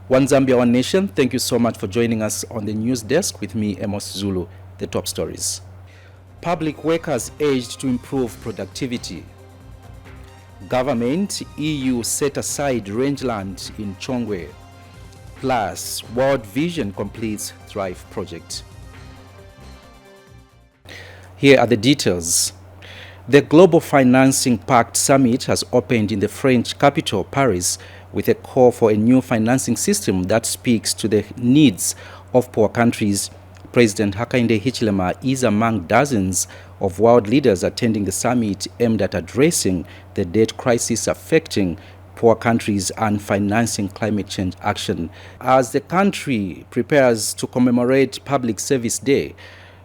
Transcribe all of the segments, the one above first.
One Zambia, One Nation, thank you so much for joining us on the news desk with me, Amos Zulu. The top stories. Public workers urged to improve productivity. Government, EU set aside rangeland in Chongwe. Plus, World Vision completes Thrive project. Here are the details. The Global Financing Pact Summit has opened in the French capital, Paris, with a call for a new financing system that speaks to the needs of poor countries. President Hakainde Hichilema is among dozens of world leaders attending the summit aimed at addressing the debt crisis affecting poor countries and financing climate change action. As the country prepares to commemorate Public Service Day,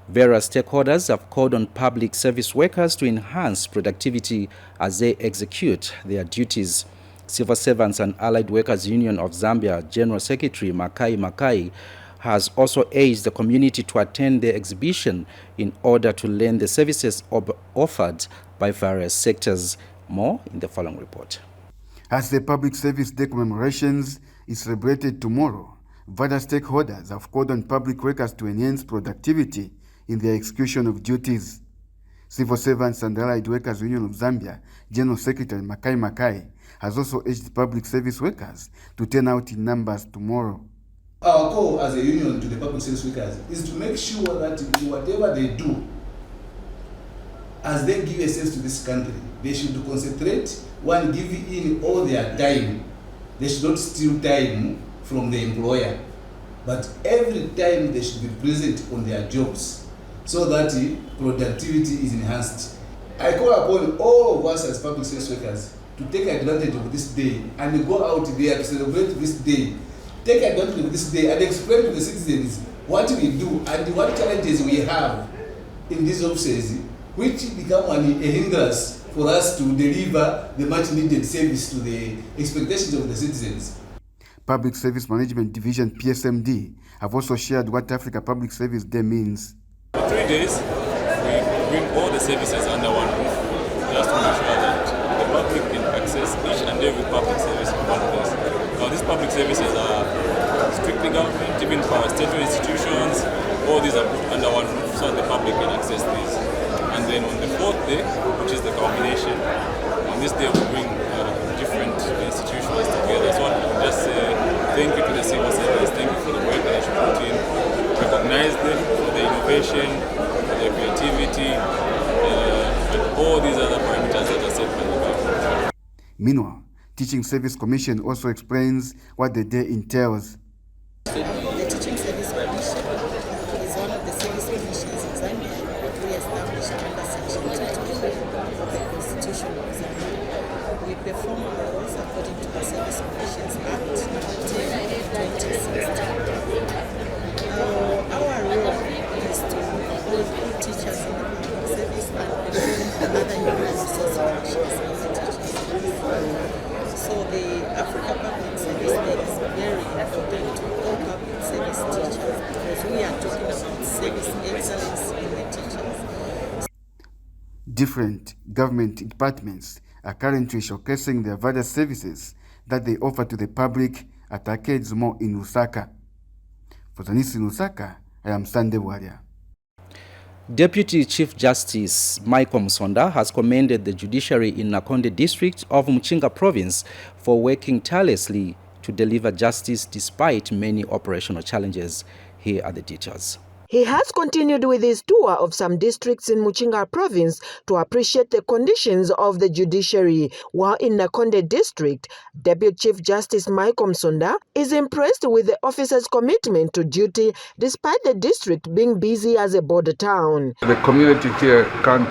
various stakeholders have called on public service workers to enhance productivity as they execute their duties. Civil Servants and Allied Workers Union of Zambia General Secretary Makai has also urged the community to attend the exhibition in order to learn the services offered by various sectors. More in the following report. As the Public Service Day commemorations is celebrated tomorrow, various stakeholders have called on public workers to enhance productivity in the execution of duties. Civil Servants and Allied Workers Union of Zambia General Secretary Makai has also urged public service workers to turn out in numbers tomorrow. Our call as a union to the public service workers is to make sure that whatever they do, as they give a service to this country, they should concentrate one giving in all their time. They should not steal time from the employer, but every time they should be present on their jobs so that productivity is enhanced. I call upon all of us as public service workers to take advantage of this day and go out there to celebrate this day. Take advantage of this day and explain to the citizens what we do and what challenges we have in these offices, which become a hindrance for us to deliver the much needed service to the expectations of the citizens. Public Service Management Division PSMD have also shared what Africa Public Service Day means. For 3 days, we bring all the services under one roof, just to make sure that the public can access each and every public service in one place. Now, these public services are strictly government, even for our statutory institutions. All these are put under one roof so that the public can access these. And then on the 4th day, which is the culmination, on this day we bring different institutions together. So I would just say thank you to the civil servants, thank you for the work that you put in, recognize them for the innovation, for their creativity, and all these other parameters that are set by the government. Meanwhile, Teaching Service Commission also explains what the day entails. The Teaching Service Commission is one of the service commissions in Zambia that we established under Section 32 of the Constitution of Zambia. We perform roles according to the Service Commissions Act number 10, 2016. Our role is to recruit teachers in the public service and perform other human resource functions in the teaching service. So the Africa Public Service Day is very important to all public service teachers because we are talking about service excellence in the teachers. Different government departments are currently showcasing their various services that they offer to the public at Arcades Mall in Lusaka. For Zanis in Lusaka, I am Sunday Warrior. Deputy Chief Justice Michael Msonda has commended the judiciary in Nakonde district of Muchinga province for working tirelessly to deliver justice despite many operational challenges. Here are the details. He has continued with his tour of some districts in Muchinga province to appreciate the conditions of the judiciary. While in Nakonde district, Deputy Chief Justice Michael Msonda is impressed with the officer's commitment to duty despite the district being busy as a border town. The community here can't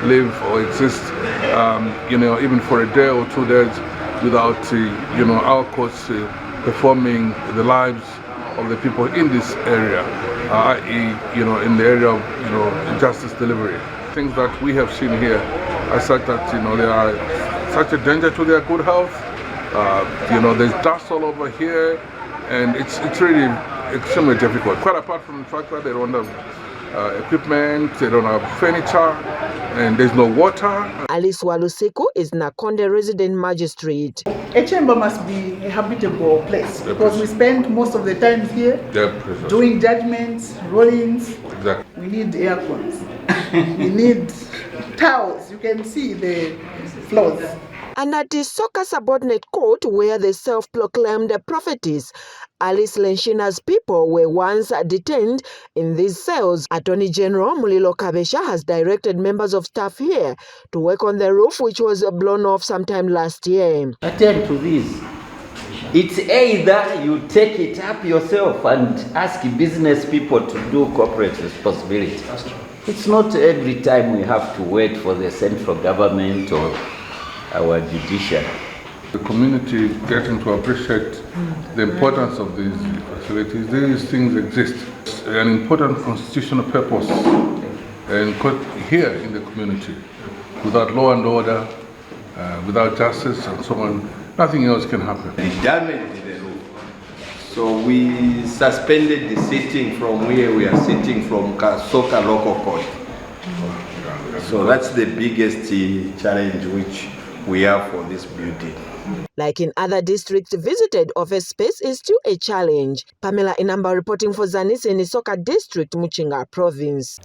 live or exist, even for a day or 2 days without, our courts performing the lives of the people in this area, i.e., in the area of, justice delivery. Things that we have seen here are such that, they are such a danger to their good health. There's dust all over here, and it's really extremely difficult. Quite apart from the fact that they don't have equipment, they don't have furniture, and there's no water. Alice Walusiku is Nakonde resident magistrate. A chamber must be a habitable place because we spend most of the time here doing judgments, rulings. Exactly. We need air cons. We need towels. You can see the floors. And at the Soka subordinate court, where the self-proclaimed prophetess Alice Lenshina's people were once detained in these cells, Attorney General Mulilo Kabesha has directed members of staff here to work on the roof, which was blown off sometime last year. Attend to this. It's either you take it up yourself and ask business people to do corporate responsibility. It's not every time we have to wait for the central government or our judiciary. The community getting to appreciate the importance of these facilities. These things exist. It's an important constitutional purpose and here in the community. Without law and order, without justice and so on, nothing else can happen. The damage to the roof. So we suspended the sitting from where we are sitting from Soka local court. So that's the biggest challenge which we have for this building. Like in other districts visited, office space is still a challenge. Pamela Inamba reporting for Zanis in Isoka District, Muchinga Province.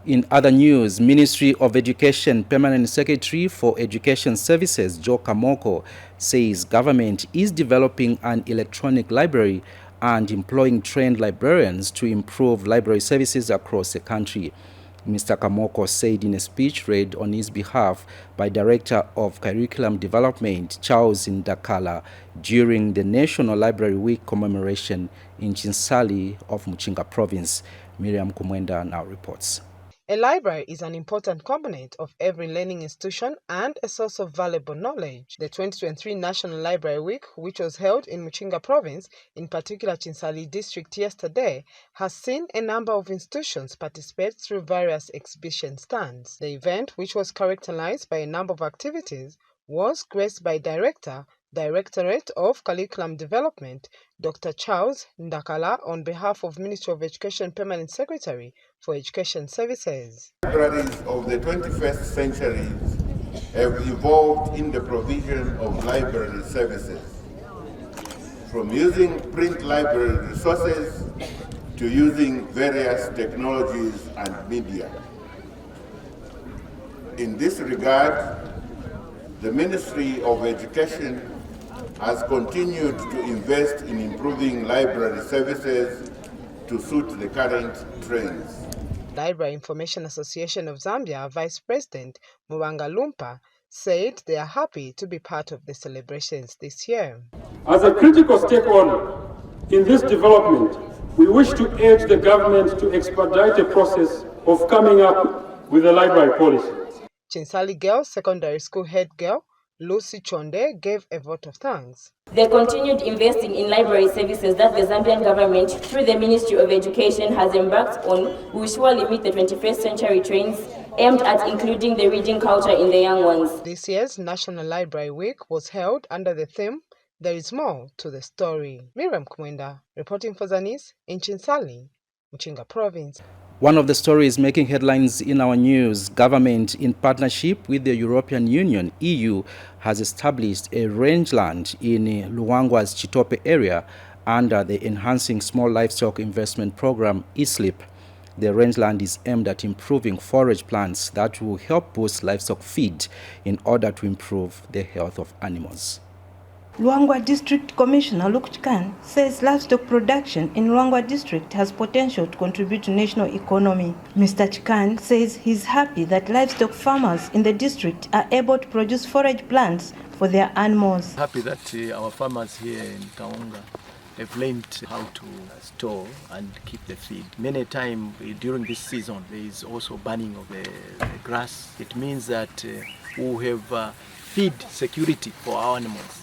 In other news, Ministry of Education Permanent Secretary for Education Services, Joe Kamoko, says government is developing an electronic library and employing trained librarians to improve library services across the country. Mr. Kamoko said in a speech read on his behalf by Director of Curriculum Development, Charles Ndakala, during the National Library Week commemoration in Chinsali of Muchinga Province. Miriam Kumwenda now reports. A library is an important component of every learning institution and a source of valuable knowledge. The 2023 National Library Week, which was held in Muchinga Province, in particular Chinsali District yesterday, has seen a number of institutions participate through various exhibition stands. The event, which was characterized by a number of activities, was graced by Directorate of Curriculum Development, Dr. Charles Ndakala, on behalf of Ministry of Education Permanent Secretary for Education Services. Libraries of the 21st century have evolved in the provision of library services, from using print library resources to using various technologies and media. In this regard, the Ministry of Education has continued to invest in improving library services to suit the current trends. Library Information Association of Zambia Vice President Muwanga Lumpa said they are happy to be part of the celebrations this year. As a critical stakeholder in this development, we wish to urge the government to expedite the process of coming up with a library policy. Chinsali Girls Secondary School head girl Lucy Chonde gave a vote of thanks. The continued investing in library services that the Zambian government, through the Ministry of Education, has embarked on will surely meet the 21st century trends aimed at including the reading culture in the young ones. This year's National Library Week was held under the theme, There is More to the Story. Miriam Kumwenda, reporting for Zanis in Chinsali, Muchinga Province. One of the stories making headlines in our news, government in partnership with the European Union, EU, has established a rangeland in Luangwa's Chitope area under the Enhancing Small Livestock Investment Program, ESLIP. The rangeland is aimed at improving forage plants that will help boost livestock feed in order to improve the health of animals. Luangwa District Commissioner Luke Chikan says livestock production in Luangwa District has potential to contribute to national economy. Mr. Chikan says he's happy that livestock farmers in the district are able to produce forage plants for their animals. Happy that our farmers here in Kaunga have learned how to store and keep the feed. Many times during this season there is also burning of the grass. It means that we have feed security for our animals.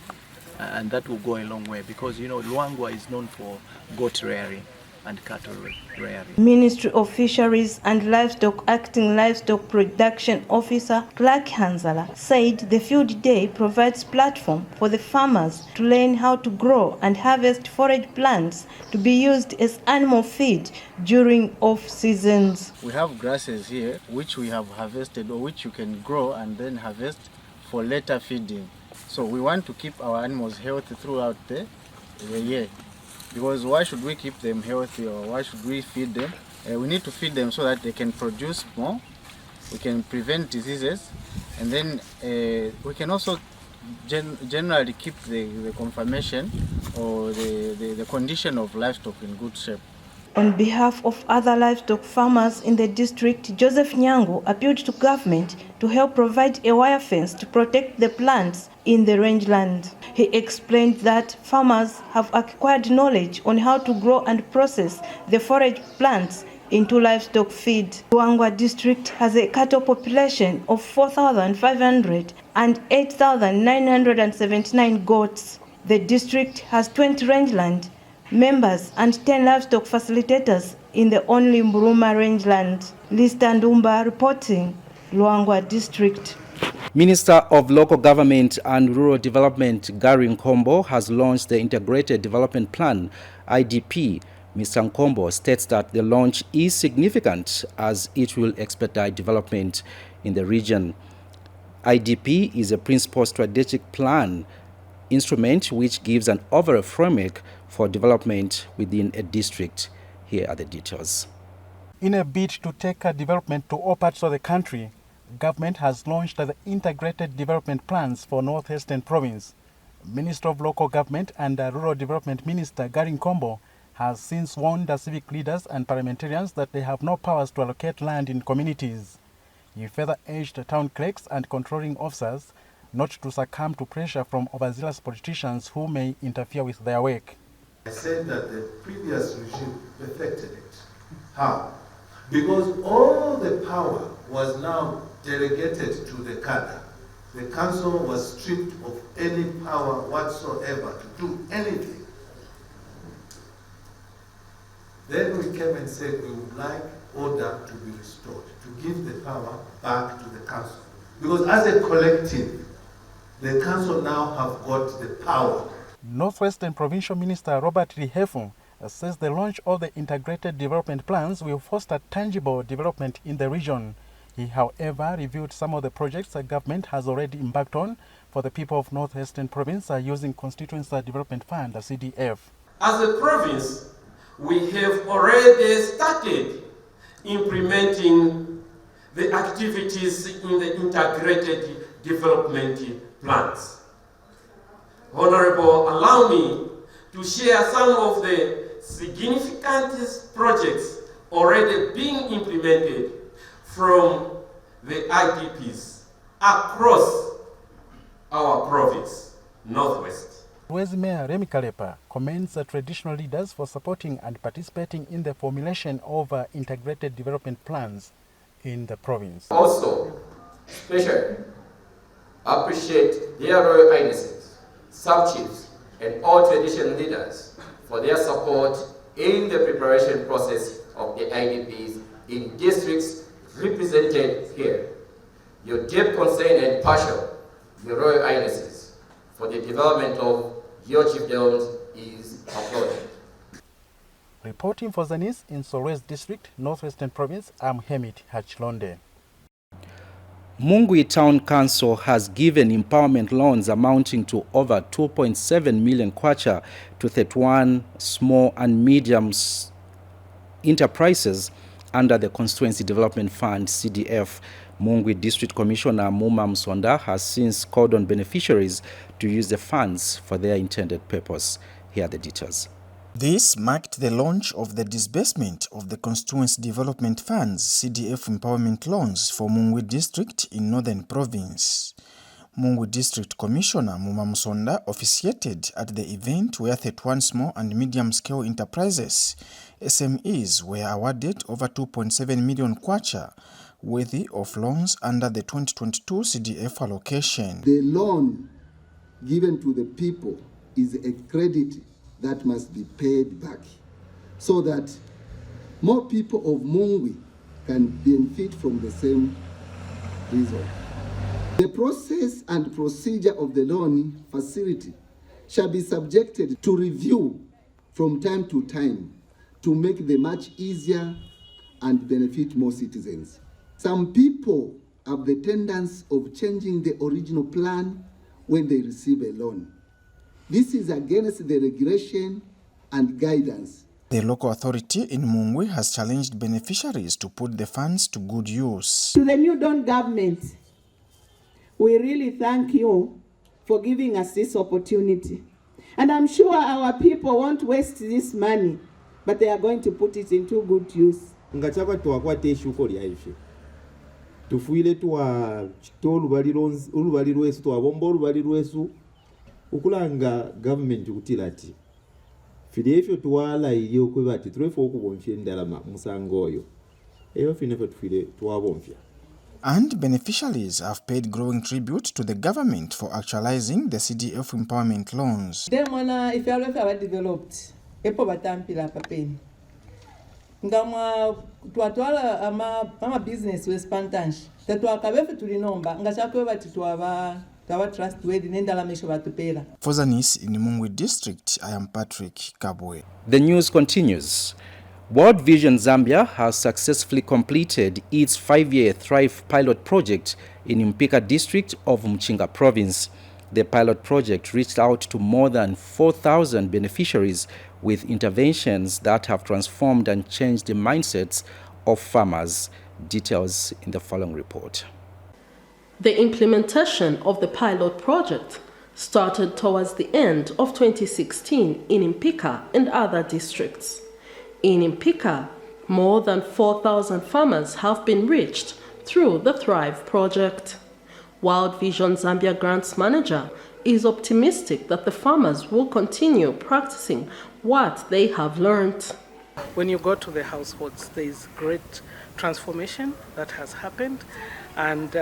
And that will go a long way because, you know, Luangwa is known for goat rearing. and cattle rearing. Ministry of Fisheries and Livestock Acting Livestock Production Officer Clark Hanzala said the field day provides platform for the farmers to learn how to grow and harvest forage plants to be used as animal feed during off seasons. We have grasses here which we have harvested or which you can grow and then harvest for later feeding. So we want to keep our animals healthy throughout the year. Because why should we keep them healthy or why should we feed them? We need to feed them so that they can produce more, we can prevent diseases, and then we can also generally keep the conformation or the condition of livestock in good shape. On behalf of other livestock farmers in the district, Joseph Nyango appealed to government to help provide a wire fence to protect the plants in the rangeland. He explained that farmers have acquired knowledge on how to grow and process the forage plants into livestock feed. Luangwa district has a cattle population of 4,500 and 8,979 goats. The district has 20 rangeland members and 10 livestock facilitators in the only Mburuma rangeland. Lista Ndumba reporting, Luangwa district. Minister of Local Government and Rural Development Gary Nkombo has launched the Integrated Development Plan, IDP. Mr. Nkombo states that the launch is significant as it will expedite development in the region. IDP is a principal strategic plan instrument which gives an overall framework for development within a district. Here are the details. In a bid to take development to all parts of the country, government has launched the Integrated Development Plans for Northeastern Province. Minister of Local Government and Rural Development Minister Gary Nkombo has since warned the civic leaders and parliamentarians that they have no powers to allocate land in communities. He further urged town clerks and controlling officers not to succumb to pressure from overzealous politicians who may interfere with their work. I said that the previous regime perfected it. How? Because all the power was now delegated to the cadre. The council was stripped of any power whatsoever to do anything. Then we came and said we would like order to be restored, to give the power back to the council. Because as a collective, the council now have got the power. Northwestern Provincial Minister Robert Lihefu says the launch of the integrated development plans will foster tangible development in the region. He, however, reviewed some of the projects the government has already embarked on for the people of Northwestern Province using Constituency Development Fund, CDF. As a province, we have already started implementing the activities in the integrated development plans. Honorable, allow me to share some of the significant projects already being implemented from the IDPs across our province, Northwest. West Mayor Remy Kalepa commends the traditional leaders for supporting and participating in the formulation of integrated development plans in the province. Also, especially appreciate their Royal Highnesses, sub-chiefs, and all traditional leaders for their support in the preparation process of the IDPs in districts represented here. Your deep concern and passion, your Royal Highnesses, for the development of your chiefdoms is applauded. Reporting for Zanis in Solwezi District, Northwestern Province, I'm Hemit Hachlonde. Mungwi Town Council has given empowerment loans amounting to over 2.7 million kwacha to 31 small and medium enterprises under the Constituency Development Fund, CDF. Mungwi District Commissioner Muma Msonda has since called on beneficiaries to use the funds for their intended purpose. Here are the details. This marked the launch of the disbursement of the Constituency Development Fund's CDF empowerment loans for Mungwi District in Northern Province. Mungwi District Commissioner Muma Msonda officiated at the event where 31 small and medium-scale enterprises, SMEs, were awarded over 2.7 million kwacha worthy of loans under the 2022 CDF allocation. The loan given to the people is a credit that must be paid back. so that more people of Mungwi can benefit from the same result. The process and procedure of the loan facility shall be subjected to review from time to time to make them much easier and benefit more citizens. Some people have the tendency of changing the original plan when they receive a loan. This is against the regulation and guidance. The local authority in Mungwi has challenged beneficiaries to put the funds to good use. To the New Dawn government, we really thank you for giving us this opportunity. And I'm sure our people won't waste this money, but they are going to put it into good use. Ngachaka tuwakwate ishuko lya ife. Tufuile tuwa chito olubali lwesu tuwa bombo olubali lwesu ukulanga government kutilati. Fili efyo tuwala ili okwebati tulefo okubonfye ndala musango oyo. Eyo finefo tufile tuwabonfya. And beneficiaries have paid growing tribute to the government for actualizing the CDF empowerment loans. Demona if you have developed epo batampila papeni. Ngama twatwala ama business wespantansh. Tatwakabefe tulinomba ngachakwe bati twaba trustworthy nendala mesho batupera. For Zanis in Mungwi district, I am Patrick Kabwe. The news continues. World Vision Zambia has successfully completed its 5-year Thrive pilot project in Mpika district of Mchinga province. The pilot project reached out to more than 4,000 beneficiaries with interventions that have transformed and changed the mindsets of farmers. Details in the following report. The implementation of the pilot project started towards the end of 2016 in Mpika and other districts. In Mpika, more than 4,000 farmers have been reached through the Thrive project. World Vision Zambia Grants Manager is optimistic that the farmers will continue practicing what they have learned. When you go to the households, there is great transformation that has happened, and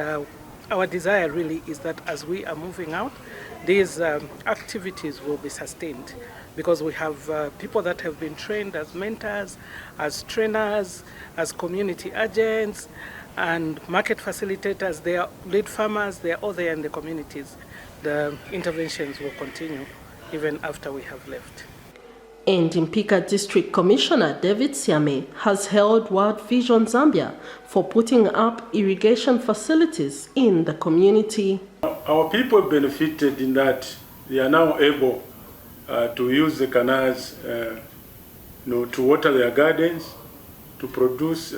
our desire really is that as we are moving out, these activities will be sustained, because we have people that have been trained as mentors, as trainers, as community agents, and market facilitators. They are lead farmers, they are all there in the communities. The interventions will continue even after we have left. And Mpika District Commissioner David Siame has hailed World Vision Zambia for putting up irrigation facilities in the community. Our people benefited in that they are now able to use the canals to water their gardens, to produce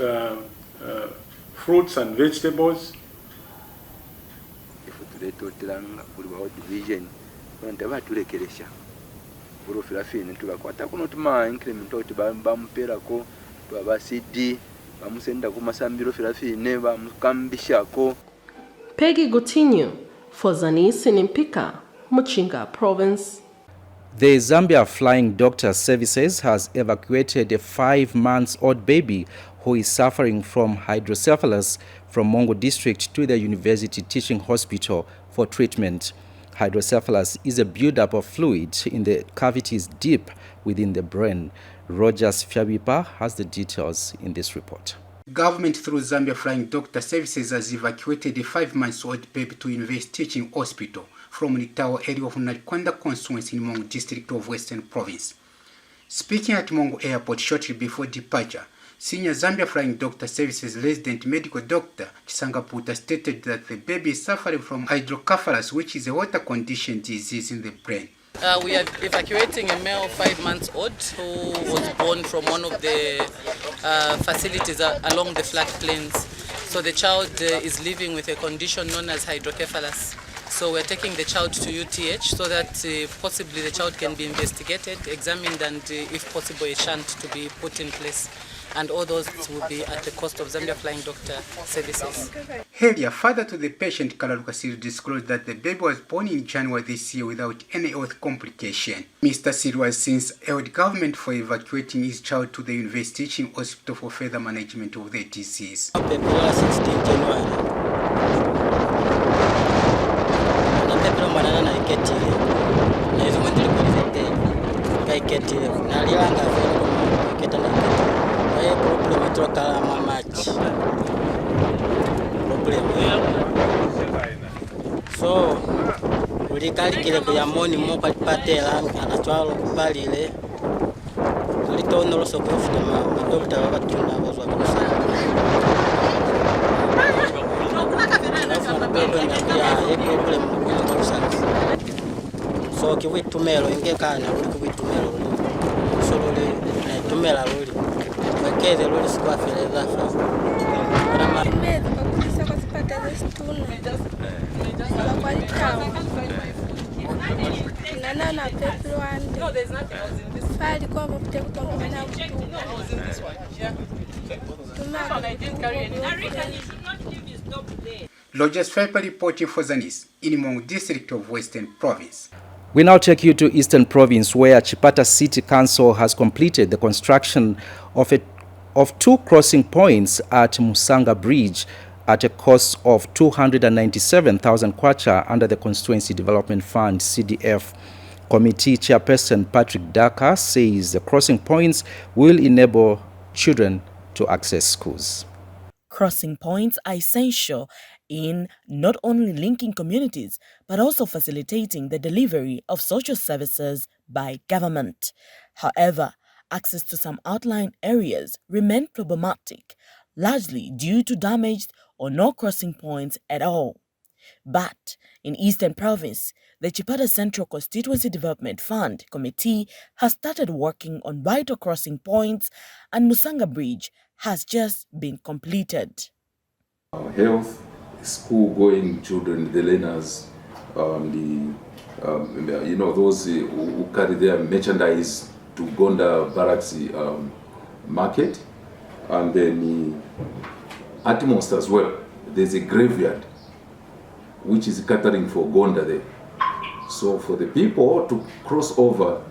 fruits and vegetables. Peggy Gutinho for Zanis in Mpika, Mchinga province. The Zambia Flying Doctor Services has evacuated a 5-month-old baby who is suffering from hydrocephalus from Mongo district to the University Teaching Hospital for treatment. Hydrocephalus is a buildup of fluid in the cavities deep within the brain. Rogers Fyabipa has the details in this report. Government through Zambia Flying Doctor Services has evacuated a 5-month-old baby to University Teaching Hospital from the Tower area of Nalikonda constituency in Mongo district of Western Province. Speaking at Mongo Airport shortly before departure, Senior Zambia Flying Doctor Services resident medical doctor Chisanga Puta stated that the baby is suffering from hydrocephalus, which is a water condition disease in the brain. We are evacuating a male 5-month-old who was born from one of the facilities along the floodplains. So the child is living with a condition known as hydrocephalus. So we're taking the child to UTH so that possibly the child can be investigated, examined, and if possible a shunt to be put in place. And all those will be at the cost of Zambia Flying Doctor Services. Earlier, father to the patient, Kalaluka disclosed that the baby was born in January this year without any health complication. Mr. Sir was since held government for evacuating his child to the University Teaching Hospital for further management of the disease. So ulikalikile kuyamoni moka patela anachwalo kupalile alitono loso kufuta madokta wabatunda bazwa kunasana so kiwitumelo ingekana uli kuwitumelo solo le tumela luli wekeze luli sikwafile zafa kana mezi bakulisa kwa sipata zesituna la kwa litawo nanana people wande fali kwa mopte kutonga na Lodges Fiber reporting for Zanis in Mong District of Western Province. We now take you to Eastern Province, where Chipata City Council has completed the construction of 2 crossing points at Musanga Bridge at a cost of 297,000 kwacha under the Constituency Development Fund CDF. Committee Chairperson Patrick Daka says the crossing points will enable children to access schools. Crossing points are essential in not only linking communities, but also facilitating the delivery of social services by government. However, access to some outlying areas remain problematic, largely due to damaged or no crossing points at all. But in Eastern Province, the Chipata Central Constituency Development Fund Committee has started working on vital crossing points, and Musanga Bridge has just been completed. Health, school-going children, the learners, those who carry their merchandise to Gonda Barracks market, and then utmost as well. There's a graveyard which is catering for Gonda there. So for the people to cross over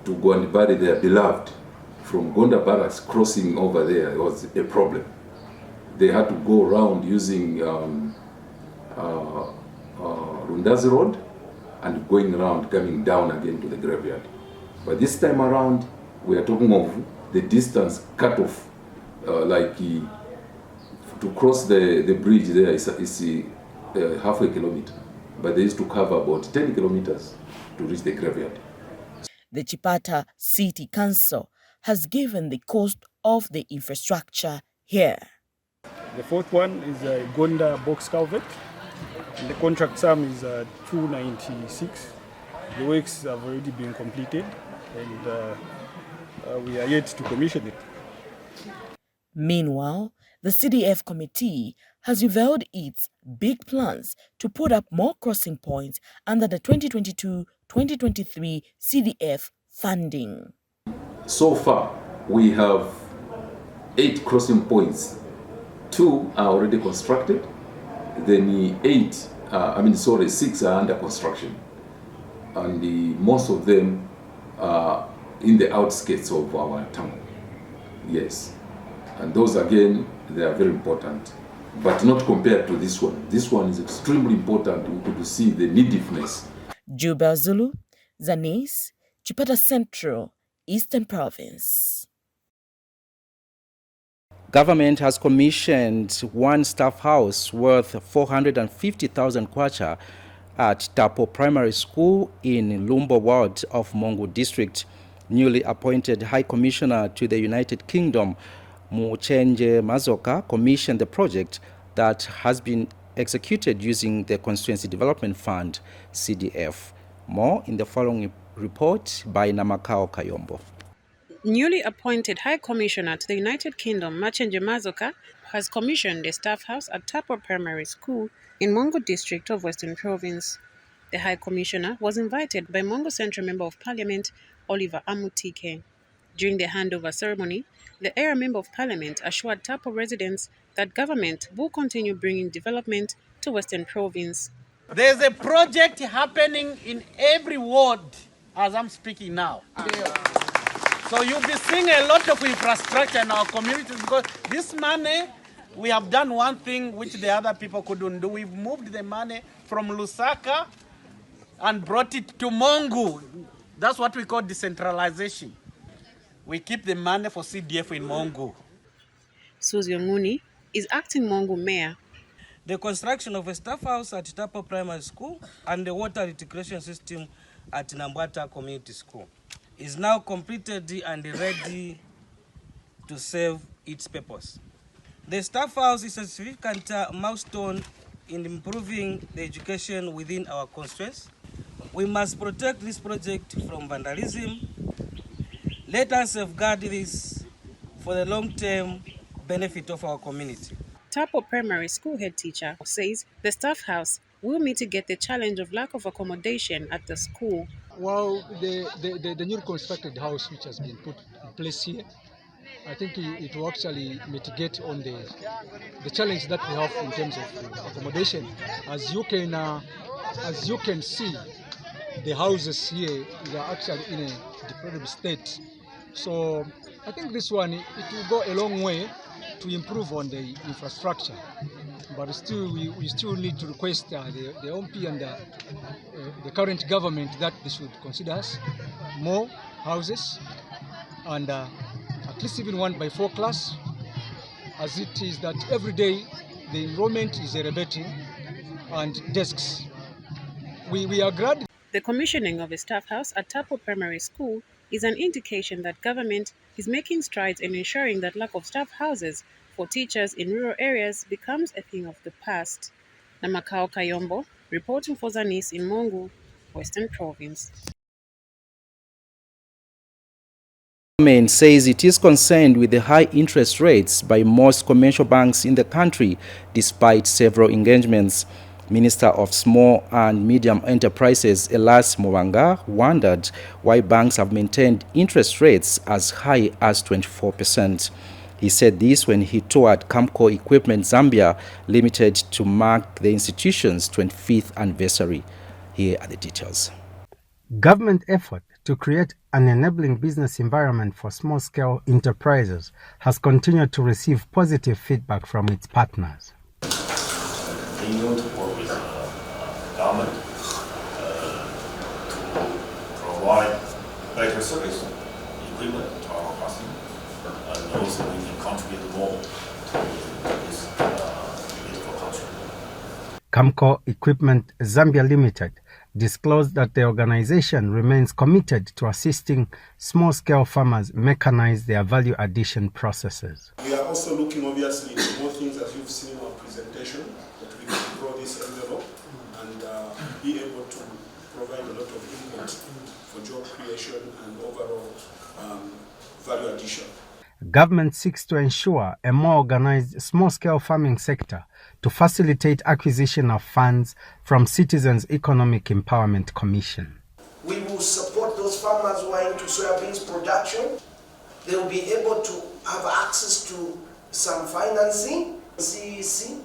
to go and bury their beloved from Gonda Barracks, crossing over there was a problem. They had to go around using Rundazi Road and going around, coming down again to the graveyard. But this time around, we are talking of the distance cut off, to cross the bridge there is half a kilometer, but they used to cover about 10 kilometers to reach the graveyard. The Chipata City Council has given the cost of the infrastructure here. The fourth one is a Gonda box culvert. The contract sum is 296. The works have already been completed, and we are yet to commission it. Meanwhile, the CDF committee has revealed its big plans to put up more crossing points under the 2022-2023 CDF funding. So far, we have 8 crossing points. 2 are already constructed. Then 6 are under construction. And most of them are in the outskirts of our town. Yes. And those, again, they are very important, but not compared to this one. This one is extremely important. We could see the neediness. Jubel Zulu, Zanis, Chipata Central, Eastern Province. Government has commissioned 1 staff house worth 450,000 kwacha at Tapo Primary School in Lumbo Ward of Mongu District. Newly appointed High Commissioner to the United Kingdom, Muchenje Mazoka, commissioned the project that has been executed using the Constituency Development Fund, CDF. More in the following report by Namakao Kayombo. Newly appointed High Commissioner to the United Kingdom, Muchenje Mazoka, has commissioned a staff house at Tapo Primary School in Mongu District of Western Province. The High Commissioner was invited by Mongu Central Member of Parliament, Oliver Amutike. During the handover ceremony, the Area Member of Parliament assured Tapo residents that government will continue bringing development to Western Province. There's a project happening in every ward as I'm speaking now. So you'll be seeing a lot of infrastructure in our communities because this money, we have done one thing which the other people couldn't do. We've moved the money from Lusaka and brought it to Mongu. That's what we call decentralization. We keep the money for CDF in Mongu. Suzy Onguni is acting Mongu mayor. The construction of a staff house at Tapo Primary School and the water reticulation system at Nambwata Community School is now completed and ready to serve its purpose. The staff house is a significant milestone in improving the education within our constituency. We must protect this project from vandalism. Let us safeguard this for the long-term benefit of our community. Tapo Primary School head teacher says the staff house will mitigate the challenge of lack of accommodation at the school. Well, the new constructed house which has been put in place here, I think it will actually mitigate on the challenge that we have in terms of accommodation. As you can see, the houses here are actually in a deplorable state. So I think this one, it will go a long way to improve on the infrastructure. But still, we still need to request the MP and the current government that they should consider us more houses and at least even 1x4 class, as it is that every day the enrollment is elevating, and desks. We are glad. The commissioning of a staff house at Tapo Primary School is an indication that government is making strides in ensuring that lack of staff houses for teachers in rural areas becomes a thing of the past. Namakao Kayombo, reporting for Zanis in Mongu, Western Province. The government says it is concerned with the high interest rates by most commercial banks in the country, despite several engagements. Minister of Small and Medium Enterprises Elias Mwanga wondered why banks have maintained interest rates as high as 24%. He said this when he toured Camco Equipment Zambia Limited to mark the institution's 25th anniversary. Here are the details. Government effort to create an enabling business environment for small-scale enterprises has continued to receive positive feedback from its partners. Being able to work with government to provide better service, equipment to our customers, and also we can contribute more to this beautiful country. Camco Equipment Zambia Limited disclosed that the organization remains committed to assisting small-scale farmers mechanize their value addition processes. We are also looking obviously into more things as you've seen in our presentation, that we can grow this envelope and be able to provide a lot of input for job creation and overall value addition. Government seeks to ensure a more organized small-scale farming sector to facilitate acquisition of funds from Citizens Economic Empowerment Commission. We will support those farmers who are into soybeans production. They will be able to have access to some financing, CEC,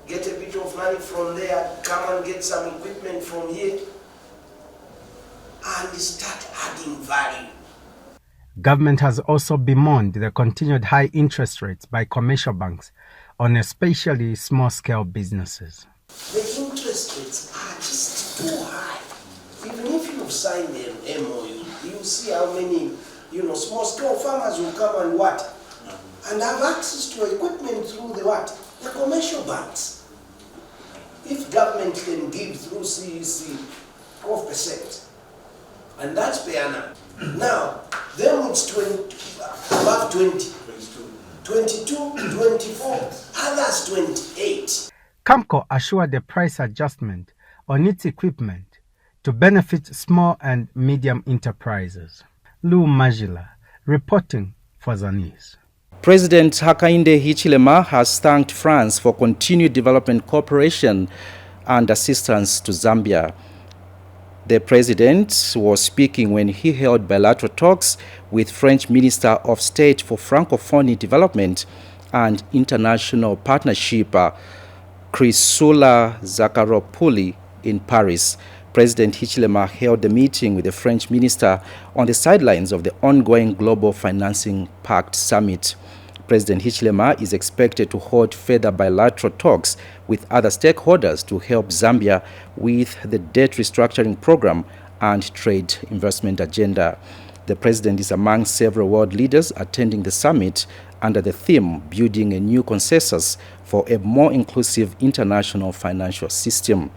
get a bit of money from there, come and get some equipment from here, and start adding value. Government has also bemoaned the continued high interest rates by commercial banks on especially small-scale businesses. The interest rates are just too high. Even if you've signed an MOU, you see how many, small-scale farmers will come and and have access to equipment through the commercial banks. If government can give through CEC 12%, and that's per annum. Now, them it's above 20, 22, 24, others 28. Camco assured the price adjustment on its equipment to benefit small and medium enterprises. Lou Majila, reporting for Zanis. President Hakainde Hichilema has thanked France for continued development cooperation and assistance to Zambia. The president was speaking when he held bilateral talks with French Minister of State for Francophonie Development and International Partnership, Chrysoula Zakharopouli, in Paris. President Hichilema held the meeting with the French minister on the sidelines of the ongoing Global Financing Pact Summit. President Hichilema is expected to hold further bilateral talks with other stakeholders to help Zambia with the debt restructuring program and trade investment agenda. The president is among several world leaders attending the summit under the theme Building a New Consensus for a More Inclusive International Financial System.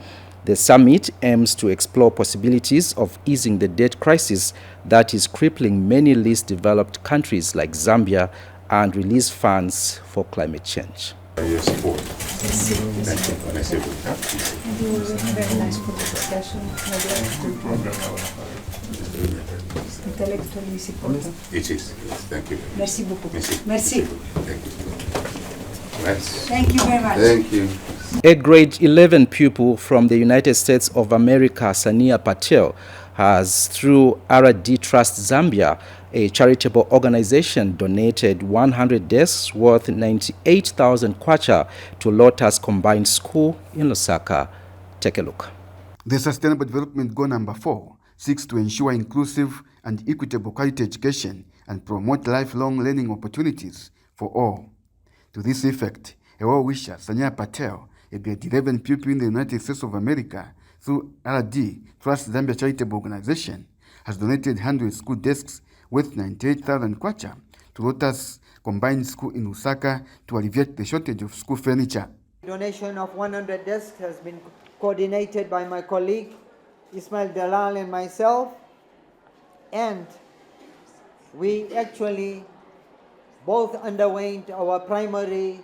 The summit aims to explore possibilities of easing the debt crisis that is crippling many least developed countries like Zambia and release funds for climate change. Your support. Thank you. Very nice for the discussion. Intellectually supported. It is. Thank you. Merci beaucoup. Merci. Thank you. Thank you very much. Thank you. A grade 11 pupil from the United States of America, Zanis Patel, has, through RD Trust Zambia, a charitable organization, donated 100 desks worth 98,000 kwacha to Lotus Combined School in Lusaka. Take a look. The Sustainable Development Goal number 4 seeks to ensure inclusive and equitable quality education and promote lifelong learning opportunities for all. To this effect, a well-wisher, Zanis Patel, a grade 11 pupil in the United States of America, through RD Trust Zambia Charitable Organization, has donated 100 school desks worth 98,000 kwacha to Lotus Combined School in Lusaka to alleviate the shortage of school furniture. Donation of 100 desks has been coordinated by my colleague Ismail Dalal and myself, and we actually both underwent our primary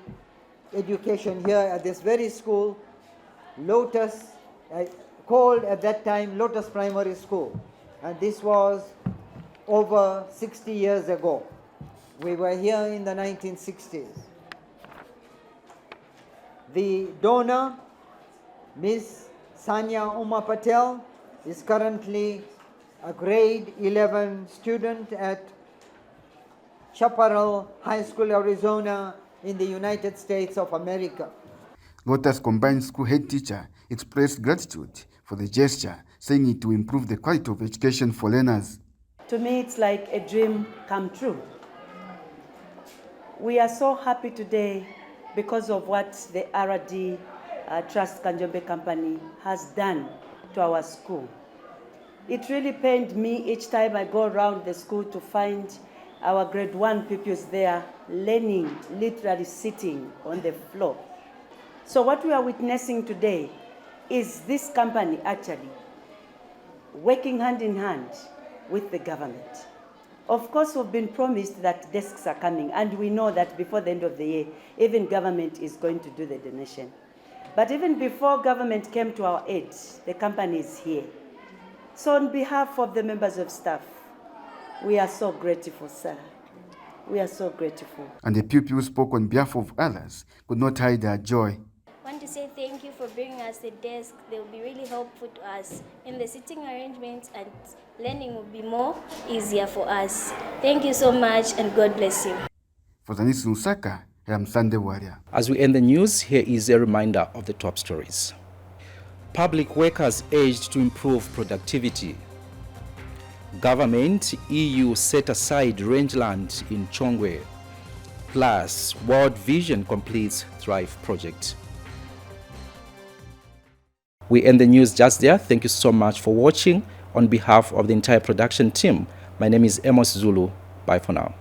education here at this very school, Lotus, called at that time Lotus Primary School, and this was over 60 years ago. We were here in the 1960s. The donor, Ms. Sanya Uma Patel, is currently a grade 11 student at Chaparral High School, Arizona, in the United States of America. Lotus Combined School head teacher expressed gratitude for the gesture, saying it will improve the quality of education for learners. To me, it's like a dream come true. We are so happy today because of what the RD Trust Kanjombe Company has done to our school. It really pained me each time I go around the school to find our grade 1 pupils there learning, literally sitting on the floor. So what we are witnessing today is this company actually working hand in hand with the government. Of course, we've been promised that desks are coming, and we know that before the end of the year, even government is going to do the donation. But even before government came to our aid, the company is here. So on behalf of the members of staff, we are so grateful, sir. We are so grateful. And the pupils spoke on behalf of others could not hide their joy. I want to say thank you for bringing us the desk. They will be really helpful to us in the sitting arrangements, and learning will be more easier for us. Thank you so much, and God bless you. For Zanis Lusaka, I am Sunday Warrior. As we end the news, here is a reminder of the top stories. Public workers urged to improve productivity. Government, EU set aside rangeland in Chongwe. Plus, World Vision completes Thrive project. We end the news just there. Thank you so much for watching. On behalf of the entire production team, my name is Amos Zulu. Bye for now.